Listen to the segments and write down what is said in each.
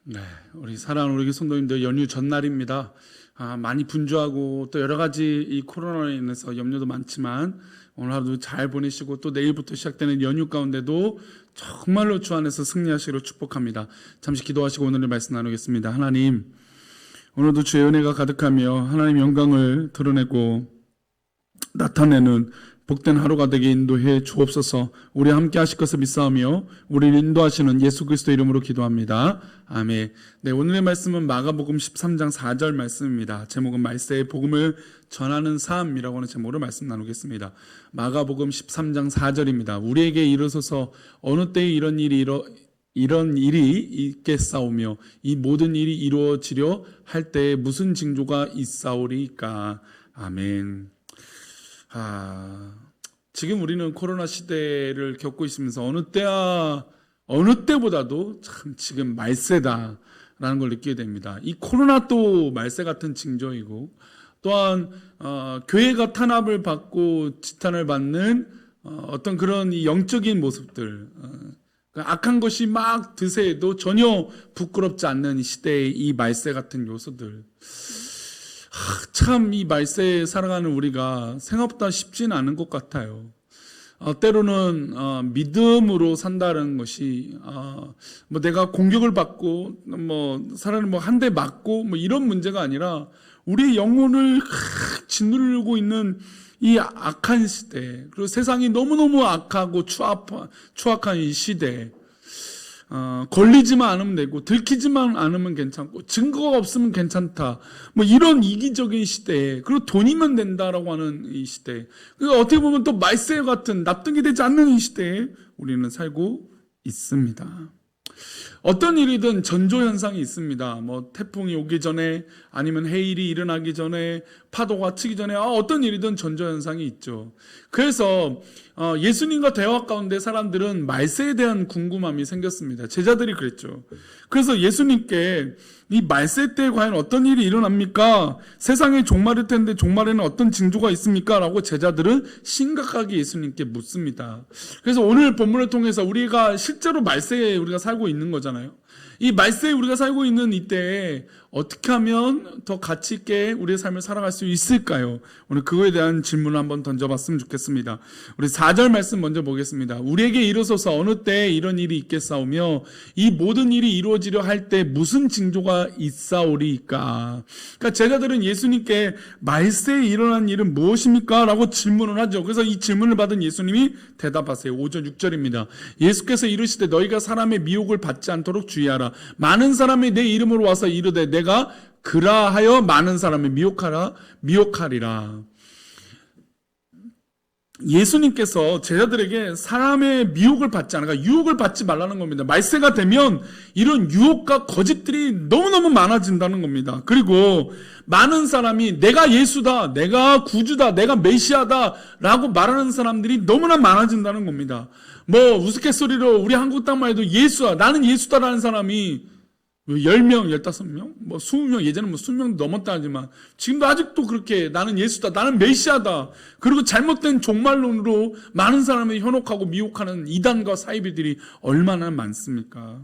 네, 우리 사랑하는 우리 성도님들 연휴 전날입니다. 많이 분주하고 또 여러 가지 이 코로나로 인해서 염려도 많지만 오늘 하루도 잘 보내시고 또 내일부터 시작되는 연휴 가운데도 정말로 주 안에서 승리하시기를 축복합니다. 잠시 기도하시고 오늘의 말씀 나누겠습니다. 하나님, 오늘도 주의 은혜가 가득하며 하나님 영광을 드러내고 나타내는 복된 하루가 되게 인도해 주옵소서. 우리 함께 하실 것을 믿사오며 우리를 인도하시는 예수 그리스도 이름으로 기도합니다. 아멘. 네, 오늘의 말씀은 마가복음 13장 4절 말씀입니다. 제목은 말세의 복음을 전하는 삶이라고 하는 제목으로 말씀 나누겠습니다. 마가복음 13장 4절입니다. 우리에게 이르소서 어느 때에 이런 일이 있겠사오며 이 모든 일이 이루어지려 할 때에 무슨 징조가 있사오리까. 아멘. 지금 우리는 코로나 시대를 겪고 있으면서 어느 때보다도 참 지금 말세다라는 걸 느끼게 됩니다. 이 코로나도 말세 같은 징조이고 또한 교회가 탄압을 받고 지탄을 받는 어떤 그런 이 영적인 모습들, 악한 것이 막 드세도 전혀 부끄럽지 않는 이 시대의 이 말세 같은 요소들, 참 이 말세에 살아가는 우리가 생각보다 쉽진 않은 것 같아요. 때로는 믿음으로 산다는 것이 뭐 내가 공격을 받고 뭐 사람을 뭐 한 대 맞고 뭐 이런 문제가 아니라 우리의 영혼을 짓누르고 있는 이 악한 시대, 그리고 세상이 너무너무 악하고 추악한 이 시대, 걸리지만 않으면 되고 들키지만 않으면 괜찮고 증거가 없으면 괜찮다, 뭐 이런 이기적인 시대에, 그리고 돈이면 된다라고 하는 이 시대, 그러니까 어떻게 보면 또 말세 같은 납득이 되지 않는 이 시대에 우리는 살고 있습니다. 어떤 일이든 전조현상이 있습니다. 뭐 태풍이 오기 전에, 아니면 해일이 일어나기 전에, 파도가 치기 전에 어떤 일이든 전조현상이 있죠. 그래서 예수님과 대화 가운데 사람들은 말세에 대한 궁금함이 생겼습니다. 제자들이 그랬죠. 그래서 예수님께 이 말세 때 과연 어떤 일이 일어납니까? 세상의 종말일 텐데 종말에는 어떤 징조가 있습니까? 라고 제자들은 심각하게 예수님께 묻습니다. 그래서 오늘 본문을 통해서 우리가 실제로 말세에 우리가 살고 있는 거잖아요. 이 말세에 우리가 살고 있는 이때에 어떻게 하면 더 가치 있게 우리의 삶을 살아갈 수 있을까요? 오늘 그거에 대한 질문을 한번 던져봤으면 좋겠습니다. 우리 4절 말씀 먼저 보겠습니다. 우리에게 이르소서 어느 때에 이런 일이 있겠사오며 이 모든 일이 이루어지려 할 때 무슨 징조가 있사오리까. 그러니까 제자들은 예수님께 말세에 일어난 일은 무엇입니까? 라고 질문을 하죠. 그래서 이 질문을 받은 예수님이 대답하세요. 5절 6절입니다. 예수께서 이르시되 너희가 사람의 미혹을 받지 않도록 주의하라. 많은 사람이 내 이름으로 와서 이르되 내가 그라하여 많은 사람을 미혹하리라. 예수님께서 제자들에게 사람의 미혹을 받지 않아, 그러니까 유혹을 받지 말라는 겁니다. 말세가 되면 이런 유혹과 거짓들이 너무너무 많아진다는 겁니다. 그리고 많은 사람이 내가 예수다, 내가 구주다, 내가 메시아다 라고 말하는 사람들이 너무나 많아진다는 겁니다. 뭐 우스갯소리로 우리 한국 땅만 해도 예수야, 나는 예수다라는 사람이 10명, 15명, 뭐 20명, 예전에 뭐 20명도 넘었다 하지만 지금도 아직도 그렇게 나는 예수다, 나는 메시아다, 그리고 잘못된 종말론으로 많은 사람을 현혹하고 미혹하는 이단과 사이비들이 얼마나 많습니까?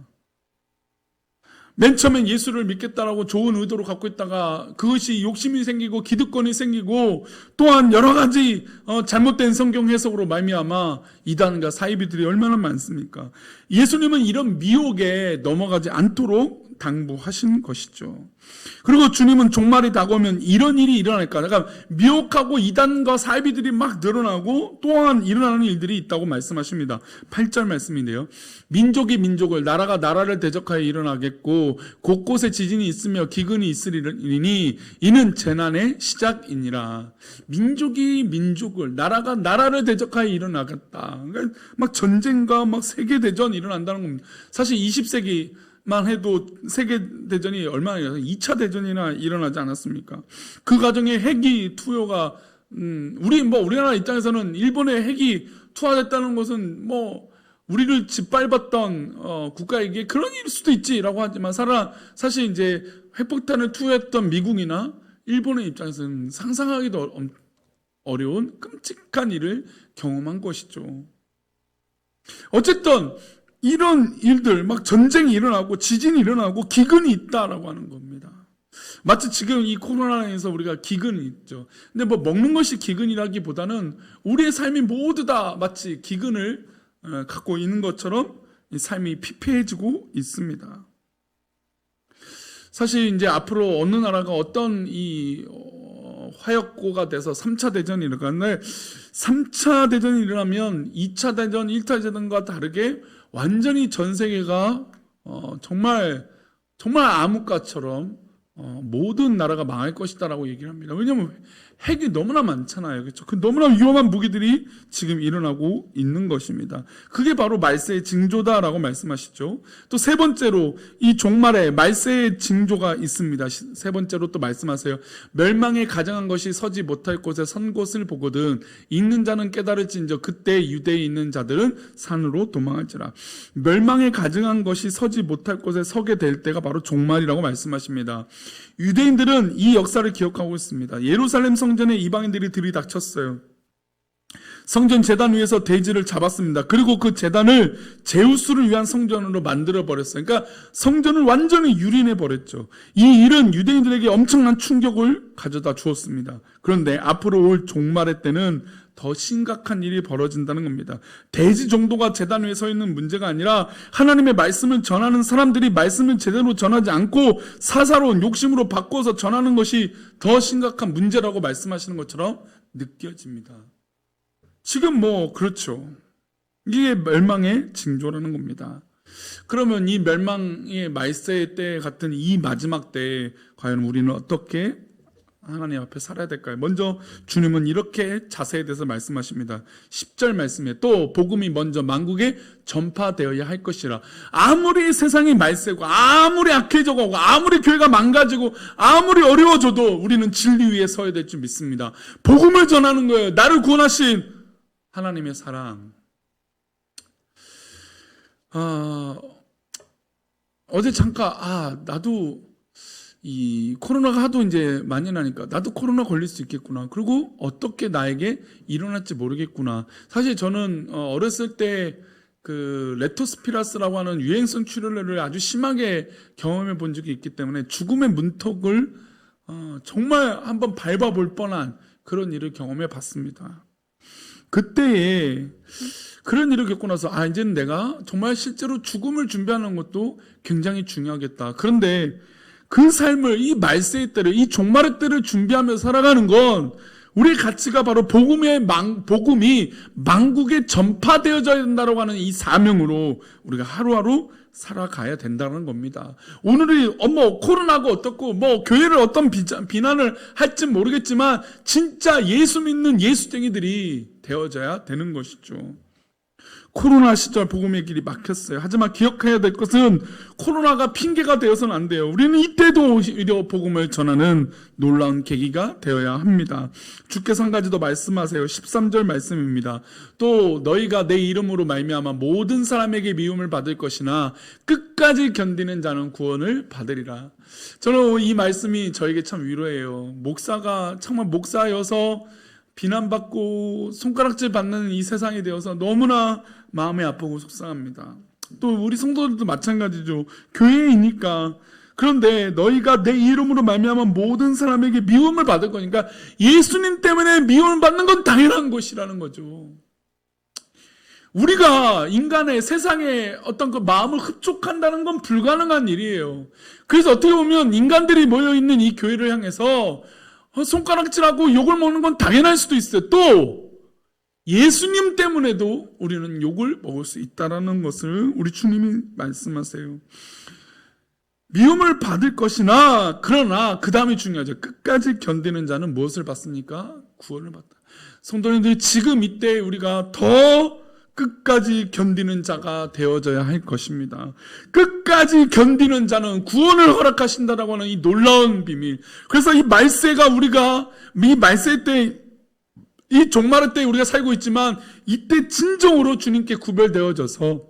맨 처음엔 예수를 믿겠다라고 좋은 의도로 갖고 있다가 그것이 욕심이 생기고 기득권이 생기고 또한 여러 가지 잘못된 성경 해석으로 말미암아 이단과 사이비들이 얼마나 많습니까? 예수님은 이런 미혹에 넘어가지 않도록 당부하신 것이죠. 그리고 주님은 종말이 다가오면 이런 일이 일어날까, 그러니까 미혹하고 이단과 사이비들이 막 늘어나고 또한 일어나는 일들이 있다고 말씀하십니다. 8절 말씀인데요. 민족이 민족을, 나라가 나라를 대적하여 일어나겠고 곳곳에 지진이 있으며 기근이 있으리니 이는 재난의 시작이니라. 민족이 민족을, 나라가 나라를 대적하여 일어나겠다. 그러니까 막 전쟁과 막 세계대전이 일어난다는 겁니다. 사실 20세기만 해도 세계대전이 얼마나 2차 대전이나 일어나지 않았습니까? 그 과정에 핵이 투여가 우리나라 입장에서는 일본의 핵이 투하됐다는 것은 뭐 우리를 짓밟았던 국가에게 그런 일일 수도 있지라고 하지만 사실 이제 핵폭탄을 투여했던 미국이나 일본의 입장에서는 상상하기도 어려운 끔찍한 일을 경험한 것이죠. 어쨌든 이런 일들, 막 전쟁이 일어나고 지진이 일어나고 기근이 있다라고 하는 겁니다. 마치 지금 이 코로나에서 우리가 기근이 있죠. 근데 뭐 먹는 것이 기근이라기보다는 우리의 삶이 모두 다 마치 기근을 갖고 있는 것처럼 이 삶이 피폐해지고 있습니다. 사실 이제 앞으로 어느 나라가 어떤 이 화약고가 돼서 3차 대전이 일어나는데 3차 대전이 일어나면 2차 대전, 1차 대전과 다르게 완전히 전 세계가 정말 암흑가처럼 모든 나라가 망할 것이다라고 얘기를 합니다. 왜냐하면 핵이 너무나 많잖아요. 그렇죠? 그 너무나 위험한 무기들이 지금 일어나고 있는 것입니다. 그게 바로 말세의 징조다라고 말씀하시죠. 또 세 번째로 이 종말에 말세의 징조가 있습니다. 세 번째로 또 말씀하세요. 멸망에 가증한 것이 서지 못할 곳에 선 곳을 보거든 읽는 자는 깨달을진저 그때 유대에 있는 자들은 산으로 도망할지라. 멸망에 가증한 것이 서지 못할 곳에 서게 될 때가 바로 종말이라고 말씀하십니다. 유대인들은 이 역사를 기억하고 있습니다. 예루살렘 성전에 이방인들이 들이닥쳤어요. 성전 제단 위에서 돼지를 잡았습니다. 그리고 그 제단을 제우스를 위한 성전으로 만들어 버렸어요. 그러니까 성전을 완전히 유린해 버렸죠. 이 일은 유대인들에게 엄청난 충격을 가져다 주었습니다. 그런데 앞으로 올 종말의 때는 더 심각한 일이 벌어진다는 겁니다. 돼지 정도가 제단 위에 서 있는 문제가 아니라 하나님의 말씀을 전하는 사람들이 말씀을 제대로 전하지 않고 사사로운 욕심으로 바꿔서 전하는 것이 더 심각한 문제라고 말씀하시는 것처럼 느껴집니다. 지금 그렇죠. 이게 멸망의 징조라는 겁니다. 그러면 이 멸망의 말세 때 같은 이 마지막 때에 과연 우리는 어떻게 하나님 앞에 살아야 될까요? 먼저 주님은 이렇게 자세에 대해서 말씀하십니다. 10절 말씀에 또 복음이 먼저 만국에 전파되어야 할 것이라. 아무리 세상이 말세고 아무리 악해져가고 아무리 교회가 망가지고 아무리 어려워져도 우리는 진리 위에 서야 될 줄 믿습니다. 복음을 전하는 거예요. 나를 구원하신 하나님의 사랑. 어제 잠깐 나도 이 코로나가 하도 이제 만연하니까 나도 코로나 걸릴 수 있겠구나. 그리고 어떻게 나에게 일어날지 모르겠구나. 사실 저는 어렸을 때 그 레토스피라스라고 하는 유행성 출혈을 아주 심하게 경험해 본 적이 있기 때문에 죽음의 문턱을 정말 한번 밟아볼 뻔한 그런 일을 경험해 봤습니다. 그때에 그런 일을 겪고 나서 이제는 내가 정말 실제로 죽음을 준비하는 것도 굉장히 중요하겠다. 그런데 그 삶을, 이 말세의 때를, 이 종말의 때를 준비하며 살아가는 건 우리의 가치가 바로 복음이 만국에 전파되어져야 된다고 하는 이 사명으로 우리가 하루하루 살아가야 된다는 겁니다. 오늘이 코로나가 어떻고 교회를 어떤 비난을 할지 모르겠지만 진짜 예수 믿는 예수쟁이들이 되어져야 되는 것이죠. 코로나 시절 복음의 길이 막혔어요. 하지만 기억해야 될 것은 코로나가 핑계가 되어서는 안 돼요. 우리는 이때도 오히려 복음을 전하는 놀라운 계기가 되어야 합니다. 주께서 한 가지 더 말씀하세요. 13절 말씀입니다. 또 너희가 내 이름으로 말미암아 모든 사람에게 미움을 받을 것이나 끝까지 견디는 자는 구원을 받으리라. 저는 이 말씀이 저에게 참 위로예요. 목사가 정말 목사여서 비난받고 손가락질 받는 이 세상이 되어서 너무나 마음이 아프고 속상합니다. 또 우리 성도들도 마찬가지죠. 교회이니까. 그런데 너희가 내 이름으로 말미암아 모든 사람에게 미움을 받을 거니까 예수님 때문에 미움을 받는 건 당연한 것이라는 거죠. 우리가 인간의 세상에 어떤 그 마음을 흡족한다는 건 불가능한 일이에요. 그래서 어떻게 보면 인간들이 모여있는 이 교회를 향해서 손가락질하고 욕을 먹는 건 당연할 수도 있어요. 또 예수님 때문에도 우리는 욕을 먹을 수 있다는 것을 우리 주님이 말씀하세요. 미움을 받을 것이나 그러나 그 다음이 중요하죠. 끝까지 견디는 자는 무엇을 받습니까? 구원을 받다. 성도님들이 지금 이때 우리가 더 끝까지 견디는 자가 되어져야 할 것입니다. 끝까지 견디는 자는 구원을 허락하신다라고 하는 이 놀라운 비밀. 그래서 이 말세가 우리가 이 말세 때, 이 종말의 때 우리가 살고 있지만 이때 진정으로 주님께 구별되어져서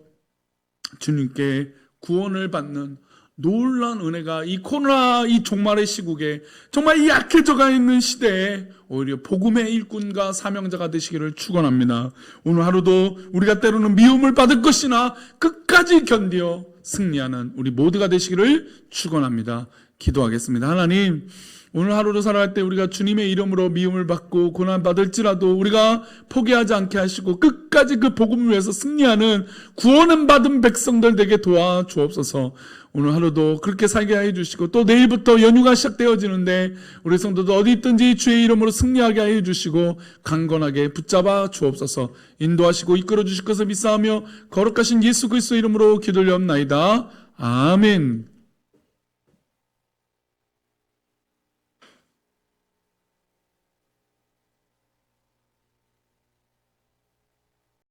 주님께 구원을 받는 놀란 은혜가 이 코로나 이 종말의 시국에 정말 약해져가 있는 시대에 오히려 복음의 일꾼과 사명자가 되시기를 축원합니다. 오늘 하루도 우리가 때로는 미움을 받을 것이나 끝까지 견디어 승리하는 우리 모두가 되시기를 축원합니다. 기도하겠습니다. 하나님, 오늘 하루를 살아갈 때 우리가 주님의 이름으로 미움을 받고 고난받을지라도 우리가 포기하지 않게 하시고 끝까지 그 복음을 위해서 승리하는 구원은 받은 백성들 되게 도와주옵소서. 오늘 하루도 그렇게 살게 해주시고 또 내일부터 연휴가 시작되어지는데 우리 성도도 어디 있든지 주의 이름으로 승리하게 해주시고 강건하게 붙잡아 주옵소서. 인도하시고 이끌어 주실 것을 믿사하며 거룩하신 예수 그리스도 이름으로 기도를 옵나이다. 아멘.